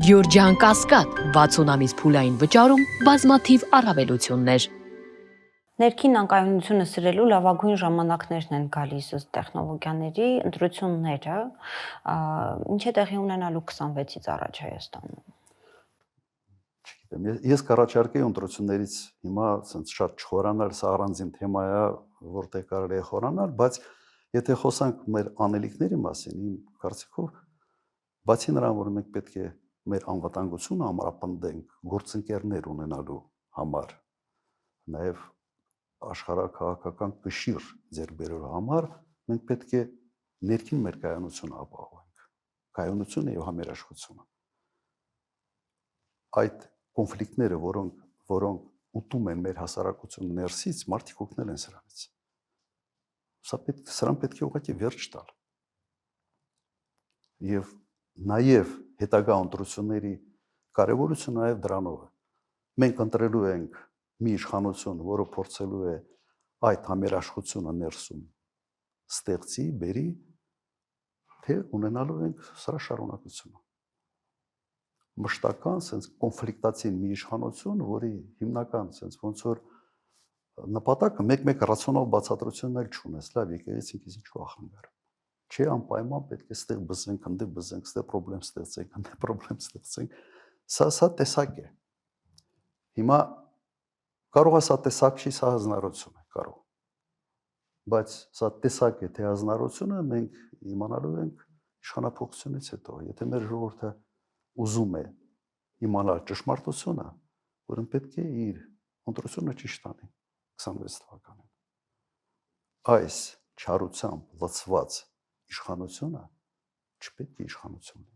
Գյորջյան Կասկադ 60 ամիս փուլային վճարում բազմաթիվ առավելություններ։ Ներքին անկայունությունը սրելու լավագույն ժամանակներն են գալիս ըստ տեխնոլոգիաների, ընտրությունները, ինչ է տեղի ունենալու 26-ից առաջ Հայաստանում։ Չգիտեմ, ես կառաջարկեի ընտրություններից հիմա ցենց շատ չխորանալ, սա առանձին թեմա է, որտեղ կարելի է խորանալ, բայց եթե խոսանք մեր անելիքների մասին, իմ կարծիքով, բացի նրան, որ մենք պետք է մեր անվտանգությունը ամրապնդենք գործընկերներ ունենալու համար, նաև աշխարհաքաղաքական կշիռ ձեռք բերելու համար, մենք պետք է ներքին մեր կայունությունը ապահովենք, կայունությունը եւ համերաշխությունը։ Այդ կոնֆլիկտները, որոնք ուտում են մեր հասարակությունը ներսից, մարդիկ օգնել են սրանից։ Սրան պետք է ուղղակի վերջ տալ։ Եվ նաև հետագա ընտրությունների կարևորությունը նաև դրանով է։ Մենք ընտրելու ենք մի իշխանություն, որը փորձելու է այդ համերաշխությունը ներսում ստեղծի, բերի, թե ունենալու ենք սրա շարունակությունը։ Մշտական, sense կոնֆլիկտացին մի իշխանություն, որի հիմնական sense ոնց որ նպատակը մեկ-մեկ ռացիոնալ բացատրություններ չունես, լավ, եկեղեցին ինքնից ինչու ախնգար։ Չէ, անպայման պետք է ստեղ բզենք, ընդ բզենք, ստեղ պրոբլեմ ստեղծենք, ընդ պրոբլեմ ստեղծենք։ Սա տեսակ է։ Հիմա կարող է սա տեսակ չի, սա հանրություն է, կարող։ Բայց սա տեսակ է, թե հանրությունը մենք իմանալու ենք իշխանափոխությունից հետո, եթե մեր ժողովուրդը ուզում է իմանալ ճշմարտությունը, որն պետք է իր ընտրությունը ճիշտ անի 26 թվականին։ Այս չարությամբ լցված իշխանությունը չպետք է իշխանություն լինի։